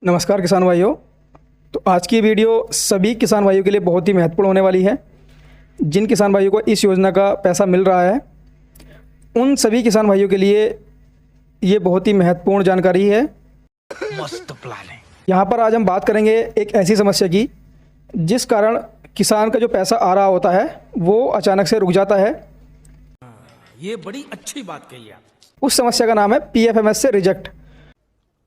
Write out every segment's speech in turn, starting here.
नमस्कार किसान भाइयों। तो आज की वीडियो सभी किसान भाइयों के लिए बहुत ही महत्वपूर्ण होने वाली है। जिन किसान भाइयों को इस योजना का पैसा मिल रहा है उन सभी किसान भाइयों के लिए ये बहुत ही महत्वपूर्ण जानकारी है। मस्त प्लान है। यहाँ पर आज हम बात करेंगे एक ऐसी समस्या की जिस कारण किसान का जो पैसा आ रहा होता है वो अचानक से रुक जाता है। ये बड़ी अच्छी बात कही आप। उस समस्या का नाम है पीएफएमएस से रिजेक्ट।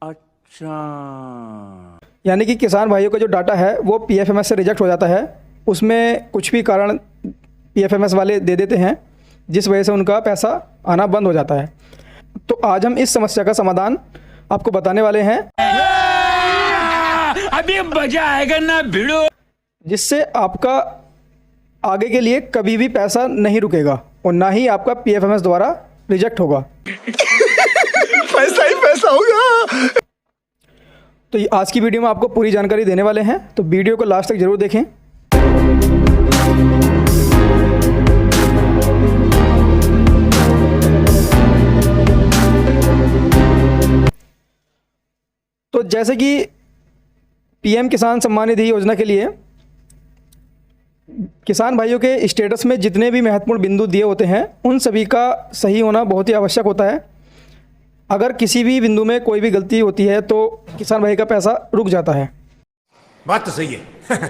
अच्छा, यानी कि किसान भाइयों का जो डाटा है वो पीएफएमएस से रिजेक्ट हो जाता है। उसमें कुछ भी कारण पीएफएमएस वाले दे देते हैं जिस वजह से उनका पैसा आना बंद हो जाता है। तो आज हम इस समस्या का समाधान आपको बताने वाले हैं। अभी मजा आएगा ना भिड़ो, जिससे आपका आगे के लिए कभी भी पैसा नहीं रुकेगा और ना ही आपका पीएफएमएस द्वारा रिजेक्ट होगा। पैसा ही पैसा होगा। तो आज की वीडियो में आपको पूरी जानकारी देने वाले हैं, तो वीडियो को लास्ट तक जरूर देखें। तो जैसे कि पीएम किसान सम्मान निधि योजना के लिए किसान भाइयों के स्टेटस में जितने भी महत्वपूर्ण बिंदु दिए होते हैं उन सभी का सही होना बहुत ही आवश्यक होता है। अगर किसी भी बिंदु में कोई भी गलती होती है तो किसान भाई का पैसा रुक जाता है। बात तो सही है।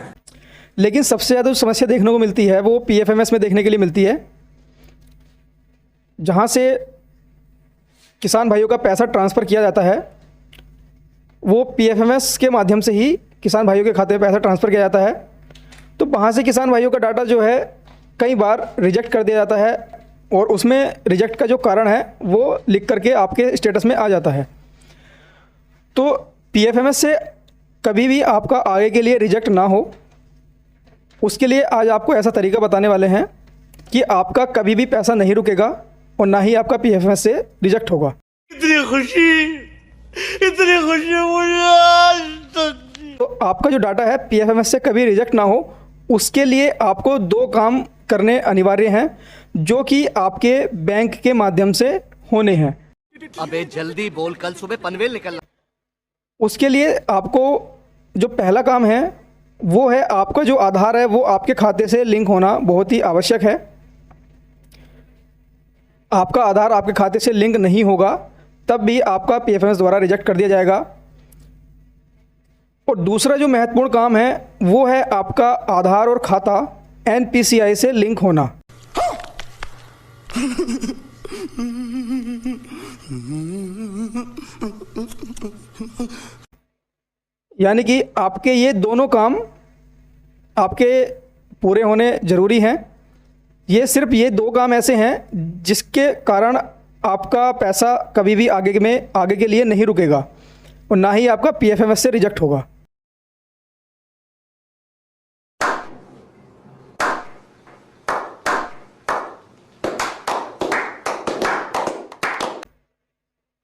लेकिन सबसे ज़्यादा जो समस्या देखने को मिलती है वो पीएफएमएस में देखने के लिए मिलती है, जहाँ से किसान भाइयों का पैसा ट्रांसफ़र किया जाता है। वो पीएफएमएस के माध्यम से ही किसान भाइयों के खाते में पैसा ट्रांसफ़र किया जाता है। तो वहाँ से किसान भाइयों का डाटा जो है कई बार रिजेक्ट कर दिया जाता है और उसमें रिजेक्ट का जो कारण है वो लिख करके आपके स्टेटस में आ जाता है। तो पीएफएमएस से कभी भी आपका आगे के लिए रिजेक्ट ना हो, उसके लिए आज आपको ऐसा तरीका बताने वाले हैं कि आपका कभी भी पैसा नहीं रुकेगा और ना ही आपका पीएफएमएस से रिजेक्ट होगा। इतनी खुशी मुझे आज तक। तो आपका जो डाटा है पीएफएमएस से कभी रिजेक्ट ना हो, उसके लिए आपको दो काम करने अनिवार्य हैं जो कि आपके बैंक के माध्यम से होने हैं। अबे जल्दी बोल, कल सुबह पनवेल निकलना। उसके लिए आपको जो पहला काम है वो है आपका जो आधार है वो आपके खाते से लिंक होना बहुत ही आवश्यक है। आपका आधार आपके खाते से लिंक नहीं होगा तब भी आपका पीएफएमएस द्वारा रिजेक्ट कर दिया जाएगा। और दूसरा जो महत्वपूर्ण काम है वो है आपका आधार और खाता एनपीसीआई से लिंक होना। यानी कि आपके ये दोनों काम आपके पूरे होने ज़रूरी हैं। ये सिर्फ ये दो काम ऐसे हैं जिसके कारण आपका पैसा कभी भी आगे के लिए नहीं रुकेगा और ना ही आपका पीएफएमएस से रिजेक्ट होगा।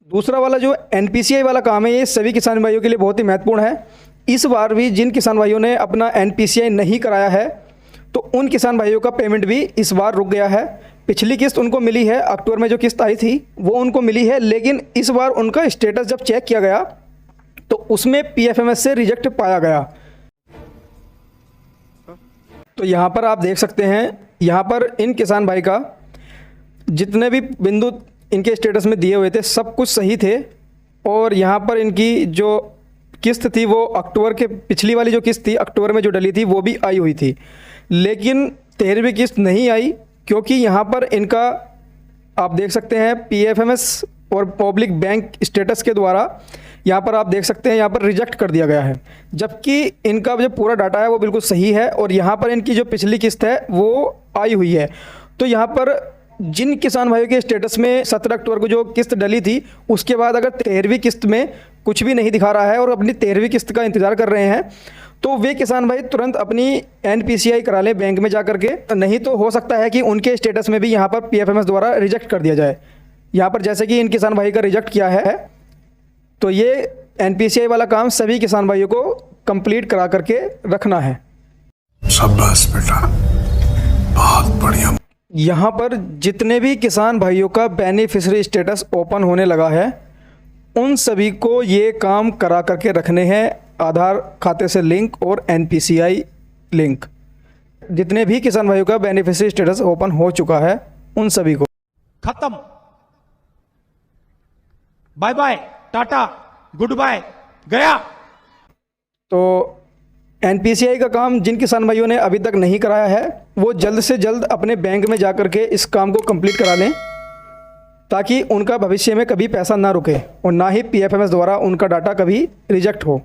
दूसरा वाला जो एनपीसीआई वाला काम है ये सभी किसान भाइयों के लिए बहुत ही महत्वपूर्ण है। इस बार भी जिन किसान भाइयों ने अपना एनपीसीआई नहीं कराया है तो उन किसान भाइयों का पेमेंट भी इस बार रुक गया है। पिछली किस्त उनको मिली है, अक्टूबर में जो किस्त आई थी वो उनको मिली है, लेकिन इस बार उनका स्टेटस जब चेक किया गया तो उसमें पीएफएमएस से रिजेक्ट पाया गया। तो यहाँ पर आप देख सकते हैं, यहाँ पर इन किसान भाई का जितने भी बिंदु इनके स्टेटस में दिए हुए थे सब कुछ सही थे और यहाँ पर इनकी जो किस्त थी वो अक्टूबर के पिछली वाली जो किस्त थी अक्टूबर में जो डली थी वो भी आई हुई थी, लेकिन 13वीं किस्त नहीं आई क्योंकि यहाँ पर इनका आप देख सकते हैं पीएफएमएस और पब्लिक बैंक स्टेटस के द्वारा यहाँ पर आप देख सकते हैं यहाँ पर रिजेक्ट कर दिया गया है, जबकि इनका जो पूरा डाटा है वो बिल्कुल सही है और यहाँ पर इनकी जो पिछली किस्त है वो आई हुई है। तो यहाँ पर जिन किसान भाइयों के स्टेटस में 17 अक्टूबर को जो किस्त डली थी उसके बाद अगर 13वीं किस्त में कुछ भी नहीं दिखा रहा है और अपनी 13वीं किस्त का इंतज़ार कर रहे हैं तो वे किसान भाई तुरंत अपनी एनपीसीआई करा लें बैंक में जा करके, नहीं तो हो सकता है कि उनके स्टेटस में भी यहाँ पर पीएफएमएस द्वारा रिजेक्ट कर दिया जाए। यहाँ पर जैसे कि इन किसान भाई का रिजेक्ट किया है तो ये एनपीसीआई वाला काम सभी किसान भाइयों को कंप्लीट करा करके रखना है। शाबाश बेटा, बहुत बढ़िया। यहाँ पर जितने भी किसान भाइयों का बेनिफिशियरी स्टेटस ओपन होने लगा है उन सभी को ये काम करा करके रखने हैं, आधार खाते से लिंक और एनपीसीआई लिंक। जितने भी किसान भाइयों का बेनिफिशियरी स्टेटस ओपन हो चुका है उन सभी को खत्म, bye bye, tata, good bye, गया। तो एनपीसीआई का काम जिन किसान भाइयों ने अभी तक नहीं कराया है वो जल्द से जल्द अपने बैंक में जा कर के इस काम को कंप्लीट करा लें, ताकि उनका भविष्य में कभी पैसा ना रुके और ना ही पीएफएमएस द्वारा उनका डाटा कभी रिजेक्ट हो।